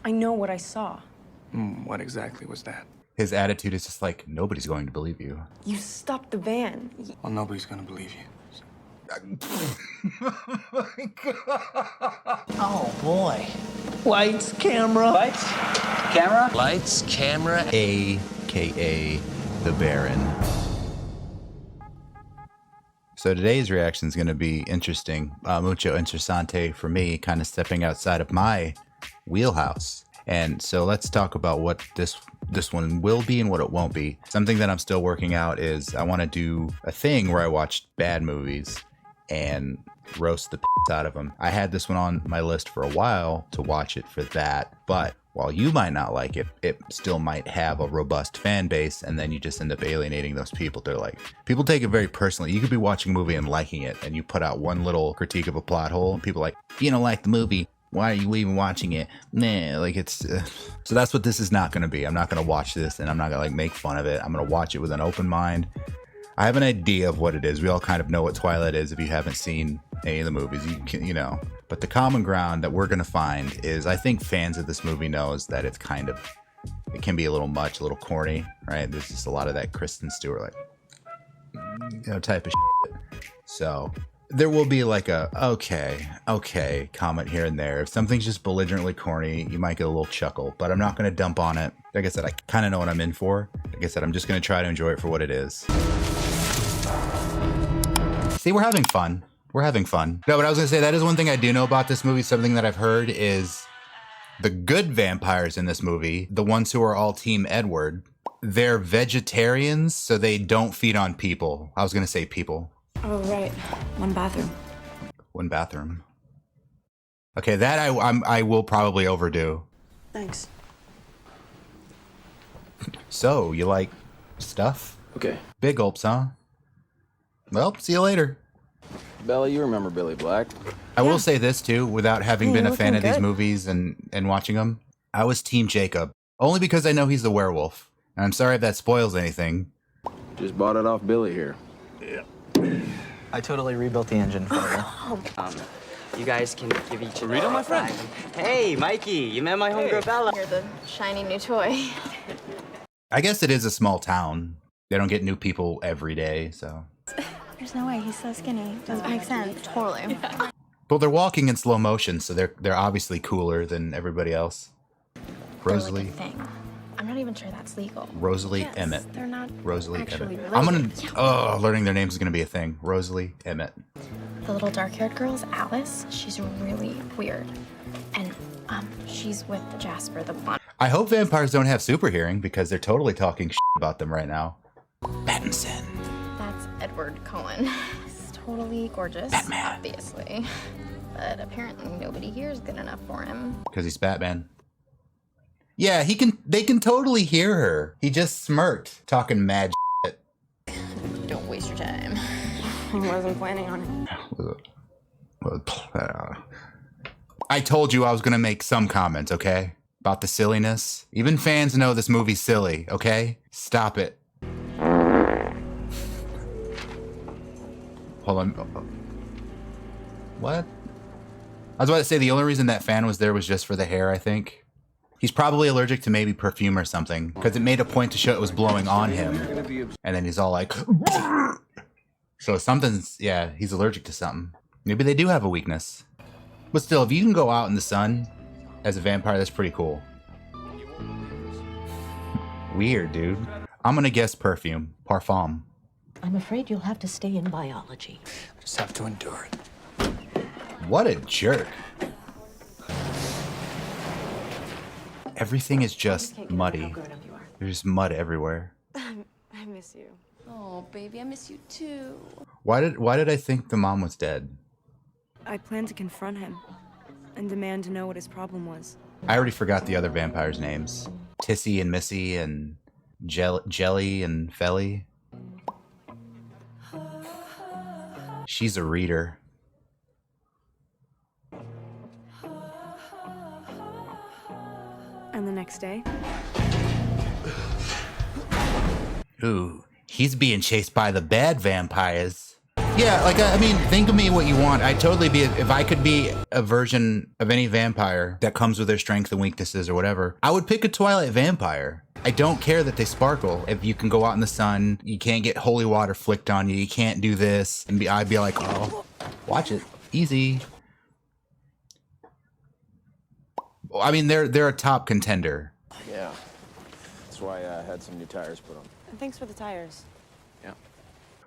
I know what I saw. What exactly was that? His attitude is just like, nobody's going to believe you. You stopped the van. Well, nobody's gonna believe you. Oh my God. Oh boy. Lights, camera. Lights, camera. Lights, camera. AKA the Baron. So today's reaction is going to be interesting, mucho interesante for me, kind of stepping outside of my wheelhouse. And so let's talk about what this one will be and what it won't be. Something that I'm still working out is I want to do a thing where I watch bad movies and roast the piss out of them. I had this one on my list for a while to watch it for that, but while you might not like it, it still might have a robust fan base, and then you just end up alienating those people. They're like, people take it very personally. You could be watching a movie and liking it, and you put out one little critique of a plot hole, and people are like, you don't like the movie, why are you even watching it? Nah, like it's... So that's what this is not going to be. I'm not going to watch this, and I'm not going to like make fun of it. I'm going to watch it with an open mind. I have an idea of what it is. We all kind of know what Twilight is if you haven't seen any of the movies, you know. But the common ground that we're going to find is, I think fans of this movie knows that it's kind of, it can be a little much, a little corny, right? There's just a lot of that Kristen Stewart, like, you know, type of shit. So there will be like a, okay comment here and there. If something's just belligerently corny, you might get a little chuckle, but I'm not going to dump on it. Like I said, I kind of know what I'm in for. Like I said, I'm just going to try to enjoy it for what it is. See, we're having fun. We're having fun. No, but I was gonna say, that is one thing I do know about this movie. Something that I've heard is the good vampires in this movie, the ones who are all Team Edward, they're vegetarians, so they don't feed on people. I was gonna say people. Oh, right. One bathroom. One bathroom. Okay, that I will probably overdo. Thanks. So, you like stuff? Okay. Big gulps, huh? Well, see you later. Bella, you remember Billy Black? I will say this too, without having been a fan of these good. movies and watching them, I was Team Jacob. Only because I know he's the werewolf. And I'm sorry if that spoils anything. Just bought it off Billy here. I totally rebuilt the engine for you. You guys can give each other Rita, my friend. Hey, Mikey, you met my homegirl Bella. You're the shiny new toy. I guess it is a small town. They don't get new people every day, so. There's no way, he's so skinny. Doesn't make sense. Totally. Well, they're walking in slow motion, so they're obviously cooler than everybody else. Rosalie. They're like a thing. I'm not even sure that's legal. Rosalie Yes, Emmett. They're not Rosalie actually Emmett. related. I'm gonna, learning their names is gonna be a thing. Rosalie Emmett. The little dark-haired girl's Alice. She's really weird. And, she's with Jasper, the blonde. I hope vampires don't have super hearing, because they're totally talking shit about them right now. Pattinson. That's Edward Cullen. He's totally gorgeous, Batman. obviously. But apparently nobody here is good enough for him. Because he's Batman. Yeah, they can totally hear her. He just smirked, talking mad shit. Don't waste your time. I wasn't planning on it. I told you I was gonna make some comments, okay? About the silliness. Even fans know this movie's silly, okay? Stop it. Hold on. What? I was about to say the only reason that fan was there was just for the hair, I think. He's probably allergic to maybe perfume or something, because it made a point to show it was blowing on him. And then he's all like... So something's... Yeah, he's allergic to something. Maybe they do have a weakness. But still, if you can go out in the sun as a vampire, that's pretty cool. Weird, dude. I'm gonna guess perfume. Parfum. I'm afraid you'll have to stay in biology. Just have to endure it. What a jerk. Everything is just muddy. There's mud everywhere. I miss you. Oh, baby, I miss you too. Why did I think the mom was dead? I plan to confront him and demand to know what his problem was. I already forgot the other vampires' names. Tissy and Missy and Jelly and Felly. She's a reader. And the next day? Ooh, he's being chased by the bad vampires. Yeah, like, I mean, think of me what you want. I'd totally be, if I could be a version of any vampire that comes with their strengths and weaknesses or whatever, I would pick a Twilight vampire. I don't care that they sparkle. If you can go out in the sun, you can't get holy water flicked on you, you can't do this, and I'd be like, oh, watch it, easy. I mean, they're a top contender. Yeah. That's why I had some new tires put on. Thanks for the tires. Yeah.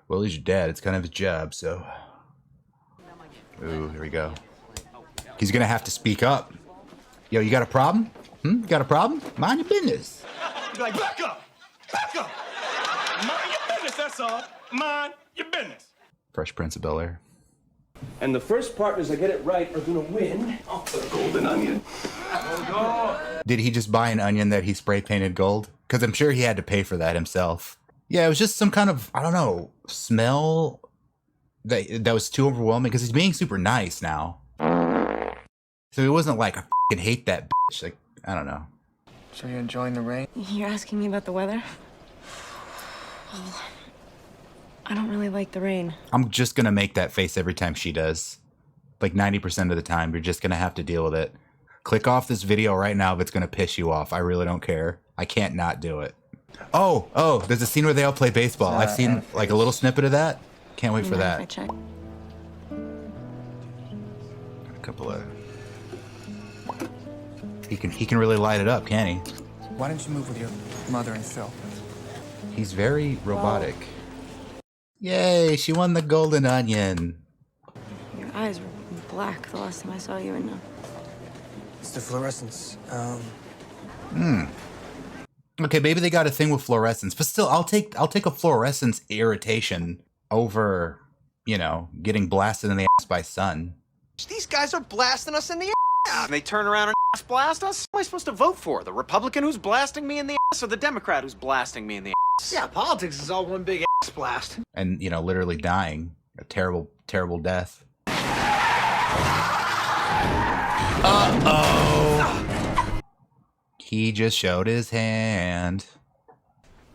Well, he's your dad. It's kind of his job, so. Ooh, here we go. He's gonna have to speak up. Yo, you got a problem? You got a problem? Mind your business. Like, back up! Back up! Mind your business, that's all. Mind your business. Fresh Prince of Bel-Air. And the first partners that get it right are gonna win off the golden onion. Did he just buy an onion that he spray painted gold? Because I'm sure he had to pay for that himself. Yeah, it was just some kind of, I don't know, smell that was too overwhelming because he's being super nice now. So it wasn't like, I fucking hate that bitch. Like, I don't know. So you're enjoying the rain? You're asking me about the weather? Well, I don't really like the rain. I'm just going to make that face every time she does. Like 90% of the time, you're just going to have to deal with it. Click off this video right now if it's going to piss you off. I really don't care. I can't not do it. Oh, there's a scene where they all play baseball. I've seen like a little snippet of that. Can't wait for that. I check. A couple of... He can really light it up, can he? Why don't you move with your mother and Phil? He's very robotic. Yay, she won the golden onion. Your eyes were black the last time I saw you, and It's the fluorescence. Okay, maybe they got a thing with fluorescence, but still, I'll take a fluorescence irritation over, you know, getting blasted in the ass by sun. These guys are blasting us in the ass. And they turn around and ass blast us? What am I supposed to vote for? The Republican who's blasting me in the ass or the Democrat who's blasting me in the ass? Yeah, politics is all one big ass blast. And, you know, literally dying. A terrible, terrible death. Uh-oh! He just showed his hand.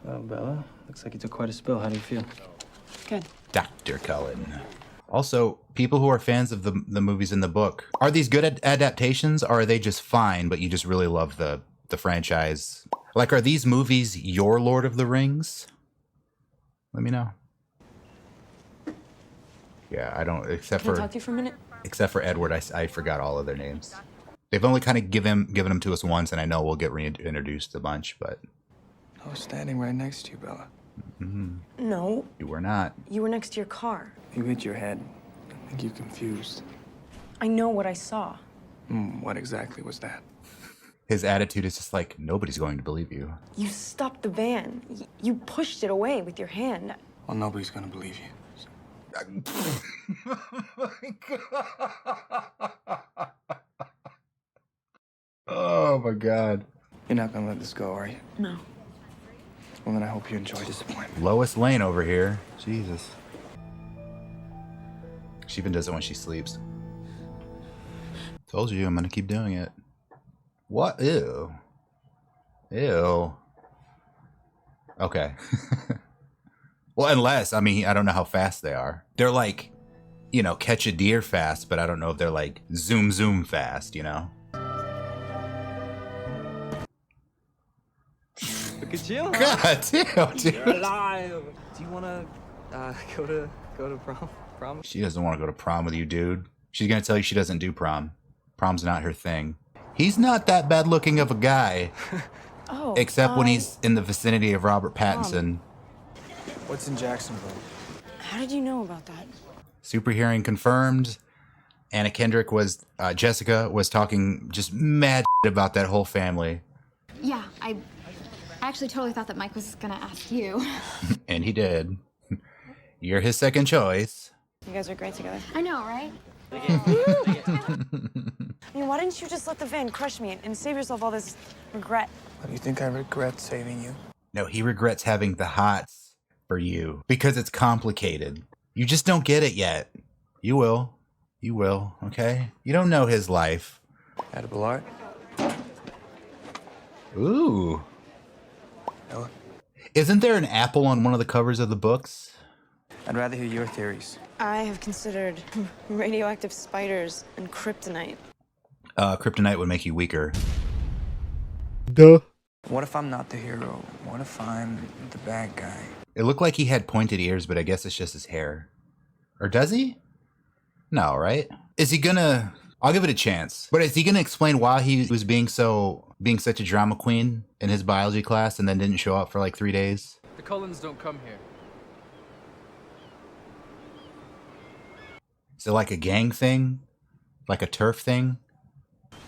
Well, Bella, looks like you took quite a spill. How do you feel? good. Dr. Cullen. Also, people who are fans of the movies in the book, are these good adaptations or are they just fine, but you just really love the franchise? Like, are these movies your Lord of the Rings? Let me know. Yeah, I don't, except Can I for... talk to you for a minute? Except for Edward, I forgot all of their names. They've only kind of given them to us once, and I know we'll get reintroduced a bunch, but... I was standing right next to you, Bella. No, You were not. you were next to your car. You hit your head. I think you're confused. I know what I saw. What exactly was that? His attitude is just like, nobody's going to believe you. You stopped the van. You pushed it away with your hand. Well, nobody's gonna believe you. Oh my God. You're not gonna let this go, are you? No. Well, then I hope you enjoy disappointment. Lois Lane over here. Jesus. She even does it when she sleeps. Told you, I'm gonna keep doing it. What? Ew. Ew. Okay. Well, unless, I mean, I don't know how fast they are. They're like, you know, catch a deer fast, but I don't know if they're like zoom zoom fast, you know? Look at you. God damn, dude. You're alive. Do you want to go to prom? She doesn't want to go to prom with you, dude. She's gonna tell you she doesn't do prom. Prom's not her thing. He's not that bad looking of a guy. Oh. Except when he's in the vicinity of Robert Pattinson. What's in Jacksonville? How did you know about that? Super hearing confirmed. Anna Kendrick was, Jessica was talking just mad about that whole family. Yeah, I actually totally thought that Mike was gonna ask you. And he did. You're his second choice. You guys are great together. I know, right? I mean, why didn't you just let the van crush me and save yourself all this regret? Do you think I regret saving you? No, he regrets having the hots for you because it's complicated. You just don't get it yet. You will. You will, okay? You don't know his life. Edible art? Ooh. Ella? Isn't there an apple on one of the covers of the books? I'd rather hear your theories. I have considered radioactive spiders and kryptonite. Kryptonite would make you weaker. Duh. What if I'm not the hero? What if I'm the bad guy? It looked like he had pointed ears, but I guess it's just his hair. Or does he? No, right? Is he gonna... I'll give it a chance. But is he gonna explain why he was being such a drama queen in his biology class and then didn't show up for like 3 days? The Cullens don't come here. Is it like a gang thing? Like a turf thing?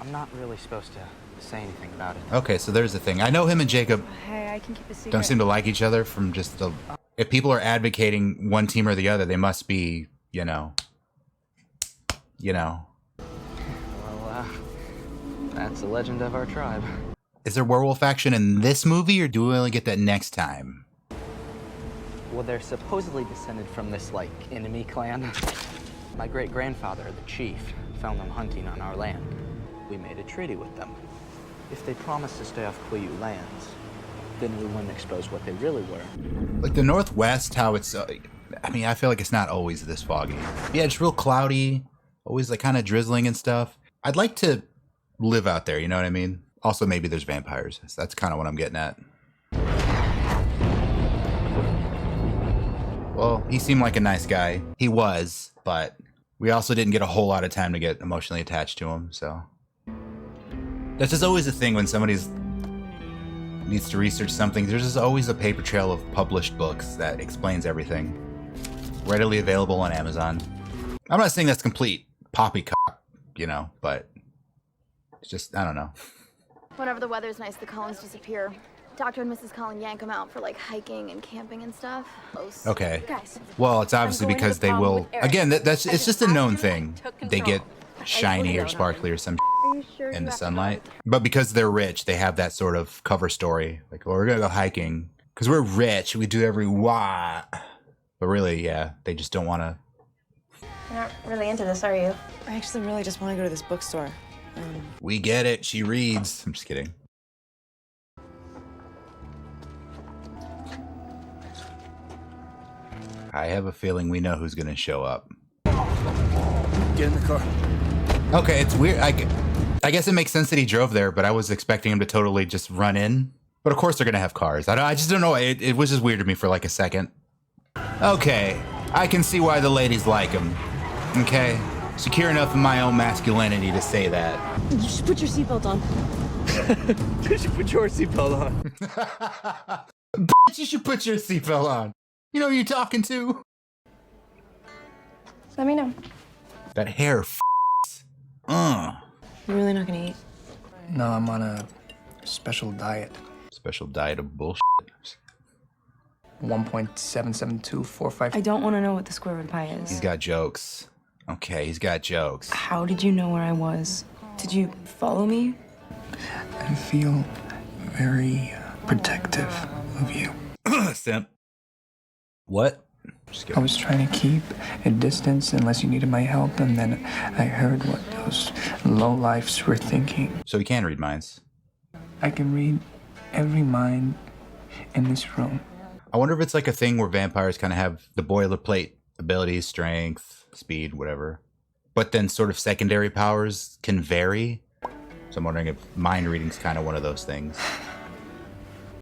I'm not really supposed to say anything about it. Okay, so there's the thing. I know him and Jacob Hey, I can keep a secret. don't seem to like each other from just the... If people are advocating one team or the other, they must be, you know. Well, that's the legend of our tribe. Is there werewolf action in this movie, or do we only get that next time? Well, they're supposedly descended from this, like, enemy clan. My great-grandfather, the chief, found them hunting on our land. We made a treaty with them. If they promised to stay off Quileute lands, then we wouldn't expose what they really were. Like the Northwest, how it's... I mean, I feel like it's not always this foggy. Yeah, it's real cloudy, always like kind of drizzling and stuff. I'd like to live out there, you know what I mean? Also, maybe there's vampires. That's kind of what I'm getting at. Well, he seemed like a nice guy. He was, but we also didn't get a whole lot of time to get emotionally attached to him, so... That's just always a thing when somebody's needs to research something. There's just always a paper trail of published books that explains everything. Readily available on Amazon. I'm not saying that's complete poppycock, you know, but it's just, I don't know. Whenever the weather's nice, the Cullens disappear. Dr. and Mrs. Cullen yank them out for like hiking and camping and stuff. Okay. Guys, Well, it's obviously because they will... Again, it's just a known thing. They get shiny or sparkly or some in the sunlight. But because they're rich, they have that sort of cover story. Like, well, we're going to go hiking. Because we're rich, we do every what. But really, yeah, they just don't want to... you're not really into this, are you? I actually really just want to go to this bookstore. We get it, she reads. I'm just kidding. I have a feeling we know who's going to show up. Get in the car. Okay, it's weird. I guess it makes sense that he drove there, but I was expecting him to totally just run in. But of course they're going to have cars. I just don't know. It was just weird to me for like a second. Okay, I can see why the ladies like him. Okay, secure enough in my own masculinity to say that. You should put your seatbelt on. You should put your seatbelt on. Bitch, you should put your seatbelt on. You know who you're talking to? Let me know. That hair You're really not gonna eat? No, I'm on a special diet. Special diet of bullshit. 1.77245. I don't want to know what the square root of pi is. He's got jokes. Okay, he's got jokes. How did you know where I was? Did you follow me? I feel very protective of you. Simp. What? I was trying to keep a distance unless you needed my help, and then I heard what those lowlifes were thinking. So he can read minds. I can read every mind in this room. I wonder if it's like a thing where vampires kind of have the boilerplate abilities, strength, speed, whatever. But then sort of secondary powers can vary. So I'm wondering if mind reading's kind of one of those things.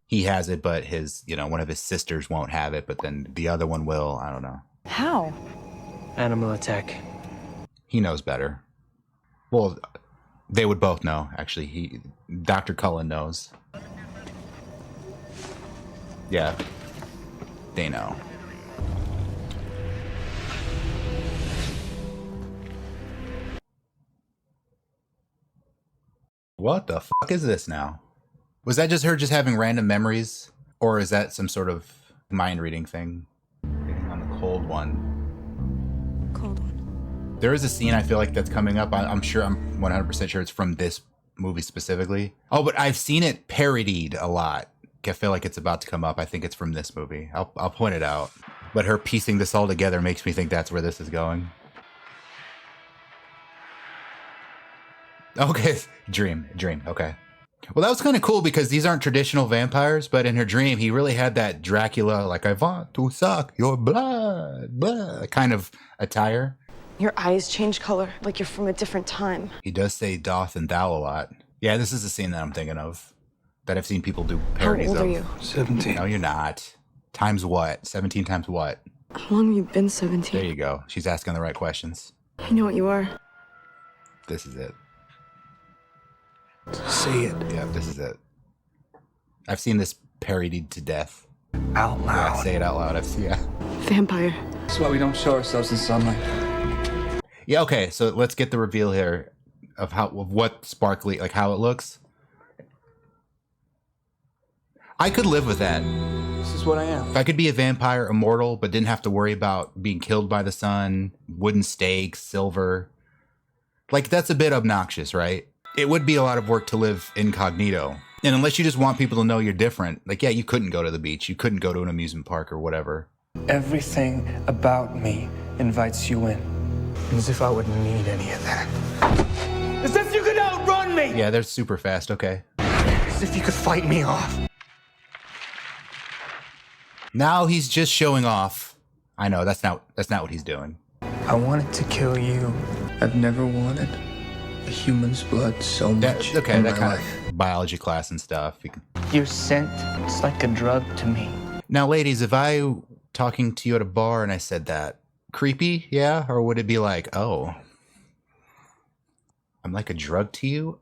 He has it, but his, you know, one of his sisters won't have it, but then the other one will. I don't know. How? Animal attack. He knows better. Well, they would both know, actually. Dr. Cullen knows. Yeah. They know. What the fuck is this now? Was that just her just having random memories? Or is that some sort of mind reading thing? Getting on the cold one. Cold one. There is a scene I feel like that's coming up. I'm sure, I'm 100% sure it's from this movie specifically. Oh, but I've seen it parodied a lot. I feel like it's about to come up. I think it's from this movie. I'll point it out. But her piecing this all together makes me think that's where this is going. Okay, dream, okay. Well, that was kind of cool because these aren't traditional vampires, but in her dream, he really had that Dracula, like, I want to suck your blood kind of attire. Your eyes change color, like you're from a different time. He does say doth and thou a lot. Yeah, this is the scene that I'm thinking of, that I've seen people do parodies of. How old are you? 17. No, you're not. Times what? 17 times what? How long have you been 17? There you go. She's asking the right questions. I know what you are. This is it. Say it. Yeah, this is it. I've seen this parodied to death. Out loud. Yeah, say it out loud. Yeah. Vampire. That's why we don't show ourselves in sunlight. Yeah, okay, so let's get the reveal here of what sparkly, like how it looks. I could live with that. This is what I am. If I could be a vampire, immortal, but didn't have to worry about being killed by the sun, wooden stakes, silver. Like, that's a bit obnoxious, right? It would be a lot of work to live incognito. And unless you just want people to know you're different, like, yeah, you couldn't go to the beach. You couldn't go to an amusement park or whatever. Everything about me invites you in. As if I wouldn't need any of that. As if you could outrun me! Yeah, they're super fast, okay. As if you could fight me off. Now he's just showing off. I know, that's not what he's doing. I wanted to kill you. I've never wanted a human's blood so much. Okay, in that my kind life. of biology class and stuff. Your scent, it's like a drug to me. Now, ladies, if I talking to you at a bar and I said that, creepy, yeah? Or would it be like, oh, I'm like a drug to you?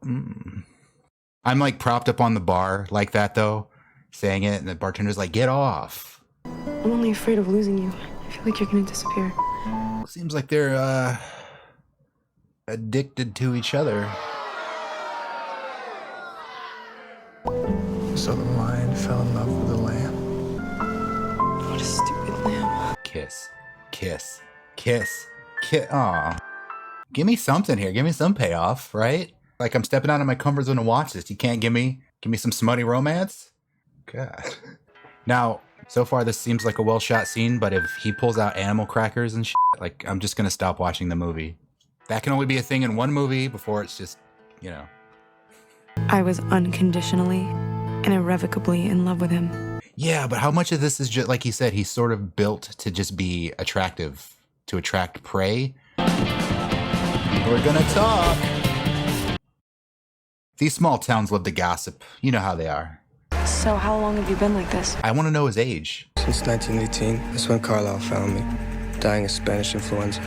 I'm like propped up on the bar like that, though, saying it, and the bartender's like, get off. I'm only afraid of losing you. I feel like you're gonna disappear. Seems like they're addicted to each other. So the lion fell in love with the lamb. What a stupid lamb. Kiss, kiss, kiss, kiss. Aw. Give me something here. Give me some payoff, right? Like I'm stepping out of my comfort zone to watch this. You can't give me some smutty romance? God. Now, so far this seems like a well-shot scene, but if he pulls out animal crackers and shit, like I'm just gonna stop watching the movie. That can only be a thing in one movie before it's just, you know. I was unconditionally and irrevocably in love with him. Yeah, but how much of this is just, like he said, he's sort of built to just be attractive, to attract prey? We're gonna talk. These small towns love to gossip. You know how they are. So how long have you been like this? I want to know his age. Since 1918, that's when Carlisle found me, dying of Spanish influenza.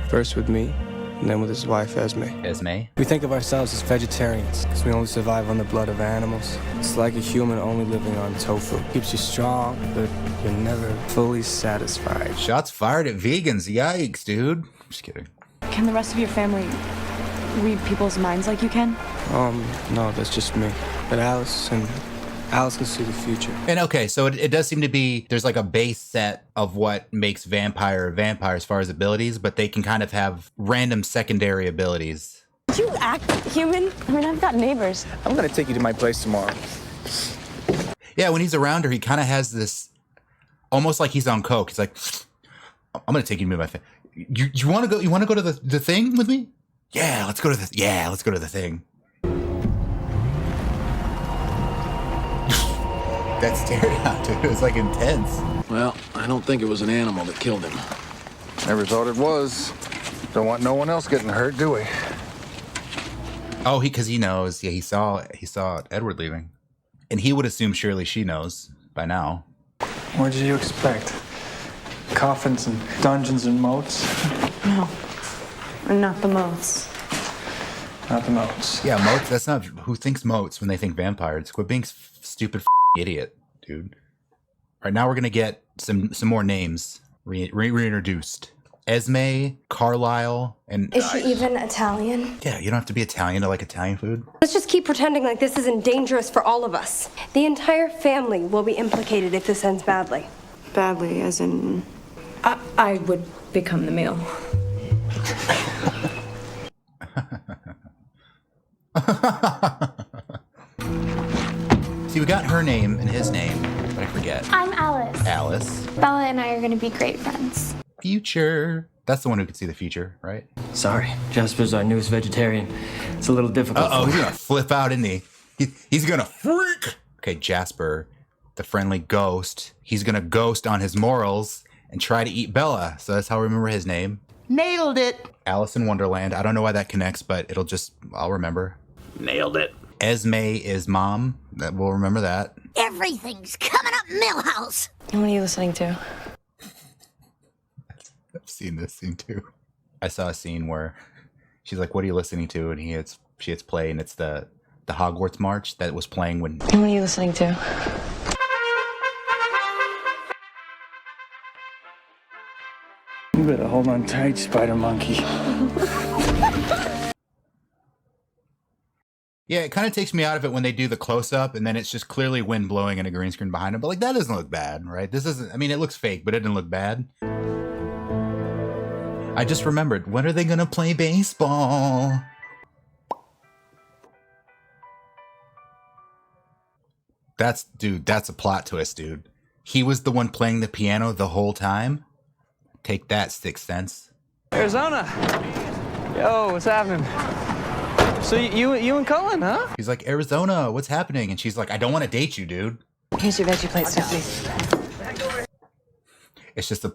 First with me, and then with his wife, Esme. Esme? We think of ourselves as vegetarians, because we only survive on the blood of animals. It's like a human only living on tofu. Keeps you strong, but you're never fully satisfied. Shots fired at vegans. Yikes, dude. Just kidding. Can the rest of your family read people's minds like you can? No, that's just me. But Alice can see the future. And okay, so it does seem to be, there's like a base set of what makes vampire a vampire as far as abilities, but they can kind of have random secondary abilities. Did you act human? I mean, I've got neighbors. I'm gonna take you to my place tomorrow. Yeah, when he's around her, he kind of has this, almost like he's on coke. He's like, I'm gonna take you to my thing. You want to go? You want to go to the thing with me? Yeah, let's go to the. Yeah, let's go to the thing. That stare down, dude. It was like intense. Well, I don't think it was an animal that killed him. Never thought it was. Don't want no one else getting hurt, do we? Oh, because he knows. Yeah, he saw Edward leaving, and he would assume surely she knows by now. What did you expect? Coffins and dungeons and moats? No, not the moats. Not the moats. Yeah, moats. That's not who thinks moats when they think vampires. Quit being stupid idiot, dude. All right, now we're gonna get some more names reintroduced. Esme, Carlisle, and Is she even Italian? yeah, you don't have to be Italian to like Italian food. Let's just keep pretending like this isn't dangerous for all of us. The entire family will be implicated if this ends badly. Badly, as in... I would become the meal. See, we got her name and his name, but I forget. I'm Alice. Alice. Bella and I are going to be great friends. Future. That's the one who could see the future, right? Sorry, Jasper's our newest vegetarian. It's a little difficult. Uh-oh, he's gonna flip out, isn't he? He's gonna freak. Okay, Jasper, the friendly ghost. He's gonna ghost on his morals and try to eat Bella. So that's how I remember his name. Nailed it. Alice in Wonderland. I don't know why that connects, but I'll remember. Nailed it. Esme is mom. We'll remember that. Everything's coming up Millhouse. What are you listening to? I've seen this scene too. I saw a scene where she's like, "What are you listening to?" And she hits play, and it's the Hogwarts March that was playing when. What are you listening to? You better hold on tight, Spider Monkey. Yeah, it kind of takes me out of it when they do the close-up and then it's just clearly wind blowing and a green screen behind him. But like, that doesn't look bad, right? This isn't, I mean, it looks fake, but it didn't look bad. I just remembered, when are they going to play baseball? Dude, that's a plot twist, dude. He was the one playing the piano the whole time. Take that, Sixth Sense. Arizona. Yo, what's happening? So you and Cullen, huh? He's like, Arizona, what's happening? And she's like, I don't want to date you, dude. Here's your veggie plate, Stephanie. It's just a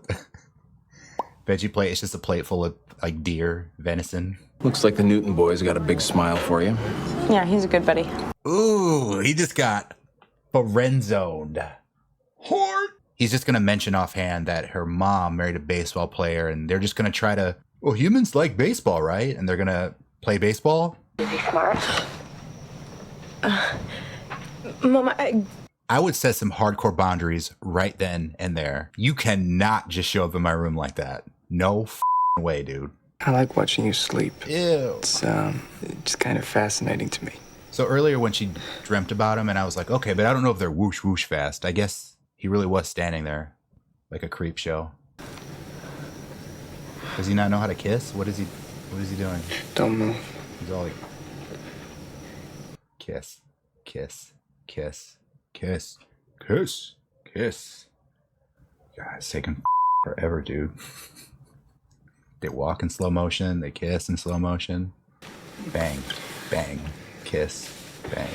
veggie plate. It's just a plate full of like deer, venison. Looks like the Newton boys got a big smile for you. Yeah, he's a good buddy. Ooh, he just got friend-zoned. Hard. He's just going to mention offhand that her mom married a baseball player and they're just going to try to, well, humans like baseball, right? And they're going to play baseball. Is he smart? Mama, I would set some hardcore boundaries right then and there. You cannot just show up in my room like that. No way, dude. I like watching you sleep. Ew. It's kind of fascinating to me. So earlier when she dreamt about him and I was like, okay, but I don't know if they're whoosh whoosh fast. I guess he really was standing there like a creep show. Does he not know how to kiss? What is he doing? Don't move. He's all like, kiss, kiss, kiss, kiss, kiss, kiss. God, it's taking forever, dude. They walk in slow motion. They kiss in slow motion. Bang, bang, kiss, bang.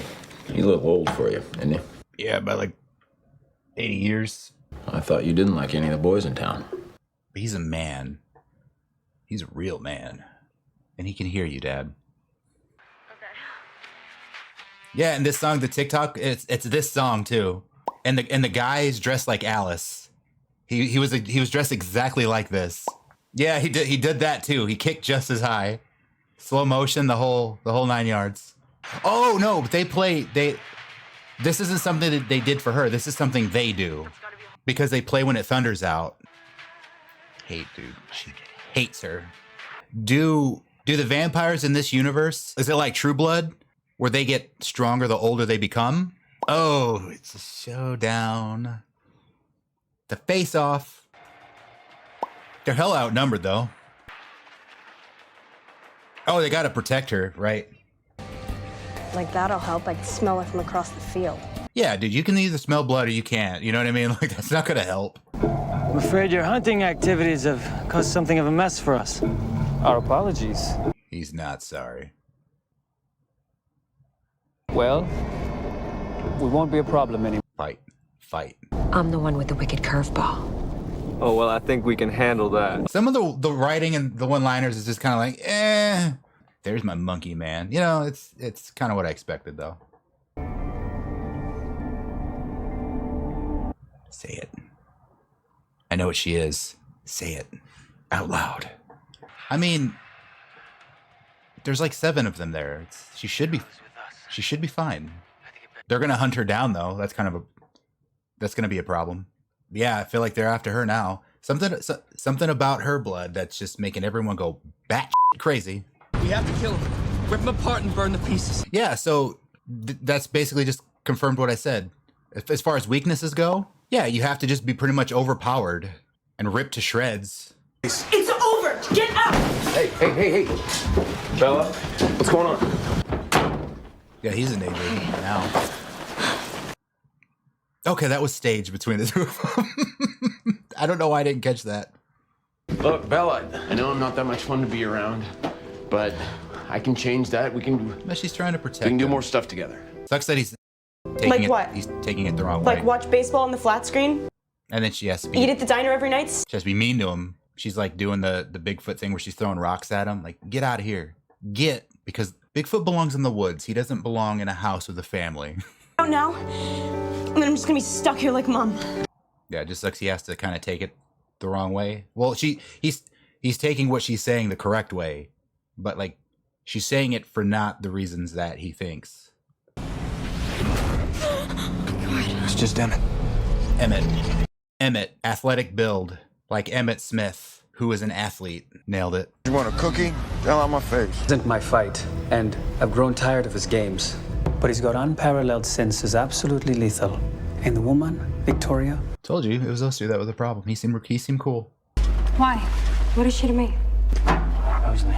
He's a little old for you, isn't he? Yeah, by like 80 years. I thought you didn't like any of the boys in town. He's a man. He's a real man. And he can hear you, Dad. Okay. Yeah, and this song, the TikTok, it's this song too. And the guy is dressed like Alice. He was dressed exactly like this. Yeah, he did that too. He kicked just as high. Slow motion, the whole 9 yards. Oh no, but this isn't something that they did for her. This is something they do. Because they play when it thunders out. Hate, dude. She hates her. Do the vampires in this universe, is it like True Blood, where they get stronger the older they become? Oh, it's a showdown. The face-off. They're hella outnumbered, though. Oh, they gotta protect her, right? Like, that'll help. I can smell it from across the field. Yeah, dude, you can either smell blood or you can't. You know what I mean? Like, that's not gonna help. I'm afraid your hunting activities have caused something of a mess for us. Our apologies. He's not sorry. Well, we won't be a problem anymore. Fight. I'm the one with the wicked curveball. Oh, well, I think we can handle that. Some of the writing and the one-liners is just kind of like, there's my monkey man. You know, it's kind of what I expected, though. Say it. I know what she is. Say it out loud. I mean, there's like 7 of them there. She should be fine. They're gonna hunt her down though. That's gonna be a problem. Yeah, I feel like they're after her now. Something about her blood that's just making everyone go bat crazy. We have to kill him. Rip him apart and burn the pieces. Yeah, so that's basically just confirmed what I said. As far as weaknesses go, yeah, you have to just be pretty much overpowered and ripped to shreds. It's over! Get out! Hey. Bella, what's going on? Yeah, he's a neighbor now. Okay, that was staged between the two of them. I don't know why I didn't catch that. Look, Bella, I know I'm not that much fun to be around, but I can change that. We can. But she's trying to protect. We can do him. more stuff together. Sucks that he's taking Like it, what? He's taking it the wrong way. Like watch baseball on the flat screen? And then she has to be Eat at the diner every night? she has to be mean to him. She's like doing the Bigfoot thing where she's throwing rocks at him. Like, get out of here. Get, because Bigfoot belongs in the woods. He doesn't belong in a house with a family. Out now, and then I'm just gonna be stuck here like Mom. Yeah, it just sucks he has to kind of take it the wrong way. Well, he's taking what she's saying the correct way, but like she's saying it for not the reasons that he thinks. It's just Emmett. Emmett, athletic build, like Emmett Smith, who is an athlete. Nailed it. You want a cookie? Tell out my face. Isn't my fight, and I've grown tired of his games. But he's got unparalleled senses, absolutely lethal. And the woman, Victoria? Told you, it was those two that was the problem. He seemed cool. Why? What is she to me? Rosalie.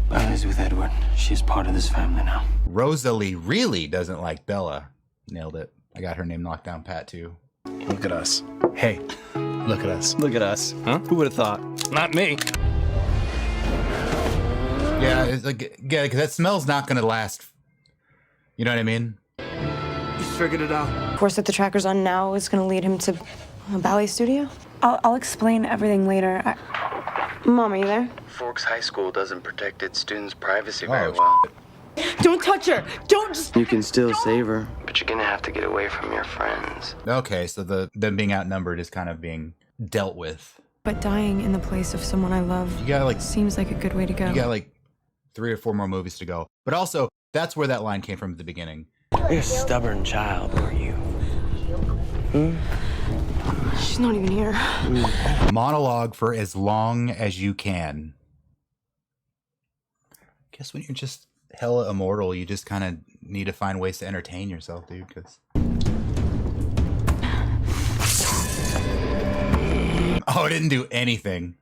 Bella's with Edward. She's part of this family now. Rosalie really doesn't like Bella. Nailed it. I got her name knocked down pat too. Look at us. Hey, look at us. Look at us. Huh? Who would have thought? Not me. Yeah, it's like, yeah, because that smell's not gonna last. You know what I mean? He's figured it out. The course that the tracker's on now is gonna lead him to a ballet studio? I'll explain everything later. Mom, are you there? Forks High School doesn't protect its students' privacy Oh, very well. Don't touch her! Don't just... You can still save her, but you're gonna have to get away from your friends. Okay, so them being outnumbered is kind of being dealt with. But dying in the place of someone I love You got like seems like a good way to go. you got like 3 or 4 more movies to go. But also, that's where that line came from at the beginning. You're a stubborn child, were you? She's not even here. Monologue for as long as you can. Guess when you're just hella immortal, you just kind of need to find ways to entertain yourself, dude, because... Oh, it didn't do anything.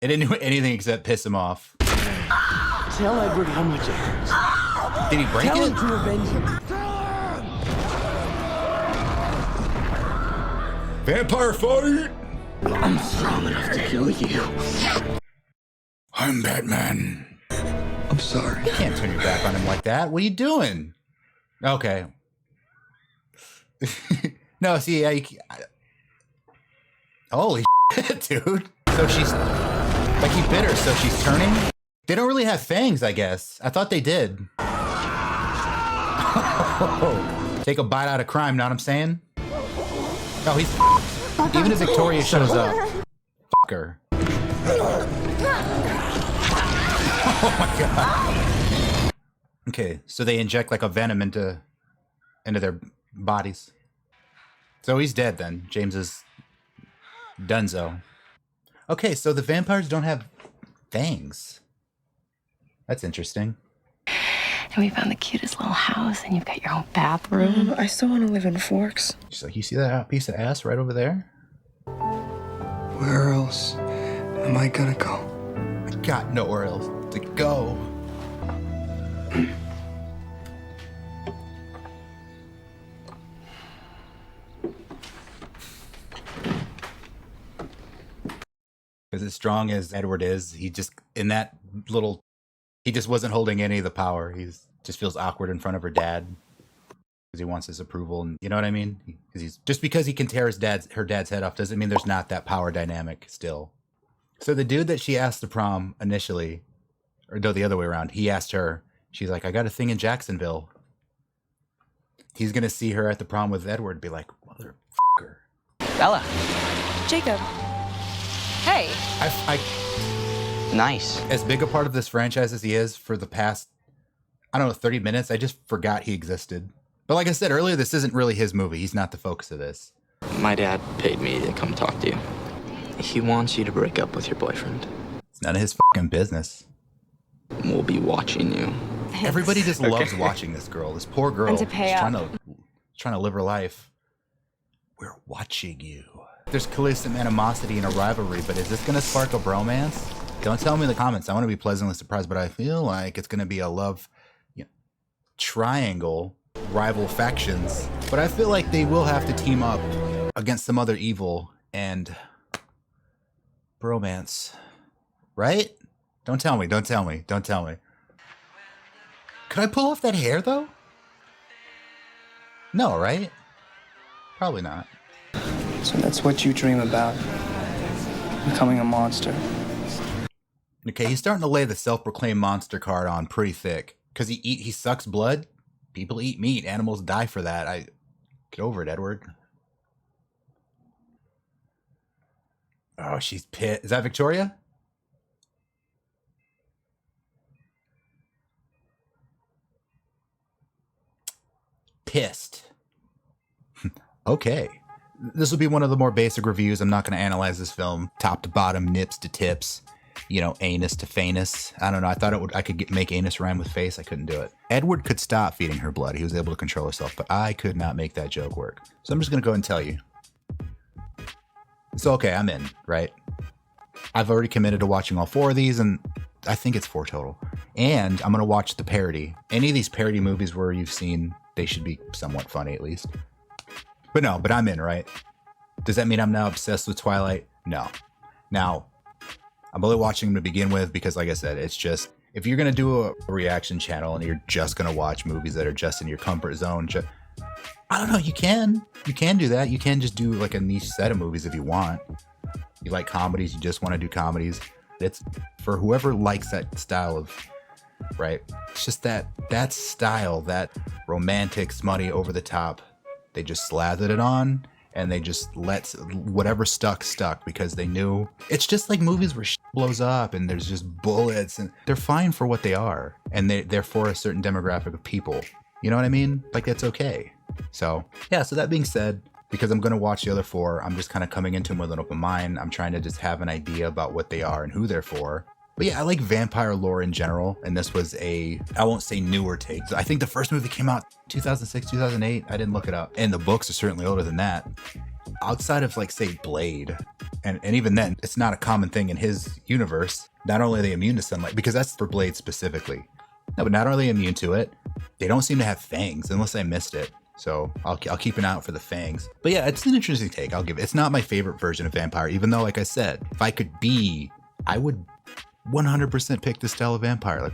It didn't do anything except piss him off. Tell Edward how much it hurts. Did he break Tell it? him to avenge him. Vampire fight! I'm strong enough to kill you. I'm Batman. I'm sorry. You can't turn your back on him like that. What are you doing? Okay. No, see, holy shit, dude. So she's, like he bit her, so she's turning? They don't really have fangs, I guess. I thought they did. Take a bite out of crime, know what I'm saying? Oh, he's even if Victoria shows up, fuck her. Oh my god. Okay, so they inject like a venom into their bodies. So he's dead then. James is dunzo. Okay, so the vampires don't have fangs. That's interesting. And we found the cutest little house, and you've got your own bathroom. I still want to live in Forks. She's like, you see that piece of ass right over there? Where else am I gonna go? I got nowhere else to go. Because as strong as Edward is, he just, in that little, he just wasn't holding any of the power. He just feels awkward in front of her dad because he wants his approval. And you know what I mean? Just because he can tear her dad's head off doesn't mean there's not that power dynamic still. So the dude that she asked to prom initially, or no, the other way around, he asked her, she's like, I got a thing in Jacksonville. He's going to see her at the prom with Edward and be like, motherfucker. Bella. Jacob. Hey. Nice. As big a part of this franchise as he is for the past, I don't know, 30 minutes, I just forgot he existed. But like I said earlier, this isn't really his movie. He's not the focus of this. My dad paid me to come talk to you. He wants you to break up with your boyfriend. It's none of his fucking business. We'll be watching you. Thanks. Everybody just loves watching this girl, this poor girl. And to pay She's up. trying to live her life. We're watching you. There's clearly some animosity and a rivalry, but is this going to spark a bromance? Don't tell me in the comments. I want to be pleasantly surprised, but I feel like it's going to be a love triangle, rival factions. But I feel like they will have to team up against some other evil and bromance. Right? Don't tell me. Don't tell me. Don't tell me. Could I pull off that hair, though? No, right? Probably not. So that's what you dream about. Becoming a monster. Okay, he's starting to lay the self-proclaimed monster card on pretty thick. Because he sucks blood. People eat meat. Animals die for that. Get over it, Edward. Oh, she's pissed. Is that Victoria? Pissed. Okay. This will be one of the more basic reviews. I'm not going to analyze this film top to bottom, nips to tips, you know, anus to fanus. I don't know. I thought I could make anus rhyme with face. I couldn't do it. Edward could stop feeding her blood. He was able to control herself, but I could not make that joke work. So I'm just going to go and tell you. So, okay, I'm in, right? I've already committed to watching all 4 of these, and I think it's 4 total. And I'm going to watch the parody. Any of these parody movies where you've seen, they should be somewhat funny at least. But I'm in, right? Does that mean I'm now obsessed with Twilight? No. Now, I'm only watching them to begin with because, like I said, it's just, if you're going to do a reaction channel and you're just going to watch movies that are just in your comfort zone, I don't know, you can do that. You can just do like a niche set of movies if you want. You like comedies, you just want to do comedies. It's for whoever likes that style of, right? It's just that style, that romantic, smutty, over the top. They just slathered it on and they just let whatever stuck because they knew. It's just like movies where shit blows up and there's just bullets, and they're fine for what they are. And they're for a certain demographic of people. You know what I mean? Like, that's okay. So yeah, so that being said, because I'm going to watch the other 4, I'm just kind of coming into them with an open mind. I'm trying to just have an idea about what they are and who they're for. But yeah, I like vampire lore in general, and this was I won't say newer take. I think the first movie came out 2006, 2008. I didn't look it up. And the books are certainly older than that. Outside of, like, say, Blade, and even then, it's not a common thing in his universe. Not only are they immune to sunlight, because that's for Blade specifically. No, but not only immune to it, they don't seem to have fangs, unless I missed it. So I'll keep an eye out for the fangs. But yeah, it's an interesting take. I'll give it. It's not my favorite version of vampire, even though, like I said, if I could be, I would 100% pick this style of vampire. Like,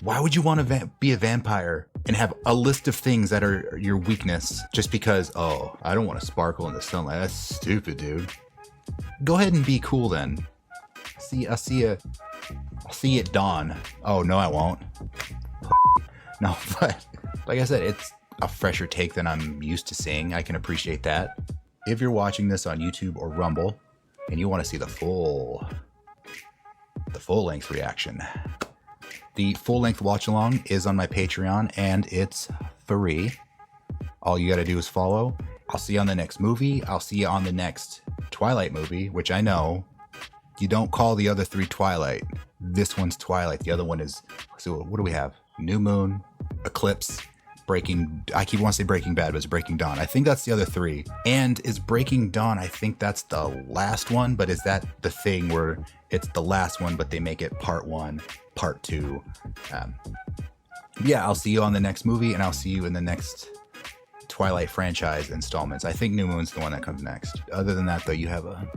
why would you want to be a vampire and have a list of things that are your weakness just because, oh, I don't want to sparkle in the sunlight? That's stupid, dude. Go ahead and be cool then. I'll see you at dawn. Oh, no, I won't. No, but like I said, it's a fresher take than I'm used to seeing. I can appreciate that. If you're watching this on YouTube or Rumble and you want to see the full-length reaction, the full-length watch-along is on my Patreon, and it's free. All you got to do is follow. I'll see you on the next movie. I'll see you on the next Twilight movie, which I know you don't call the other 3 Twilight. This one's Twilight. The other one is, so what do we have? New Moon, Eclipse, I keep wanting to say Breaking Bad, but it's Breaking Dawn. I think that's the other 3. And is Breaking Dawn, I think that's the last one, but is that the thing where it's the last one, but they make it part 1, part 2? Yeah, I'll see you on the next movie, and I'll see you in the next Twilight franchise installments. I think New Moon's the one that comes next. Other than that, though, you have a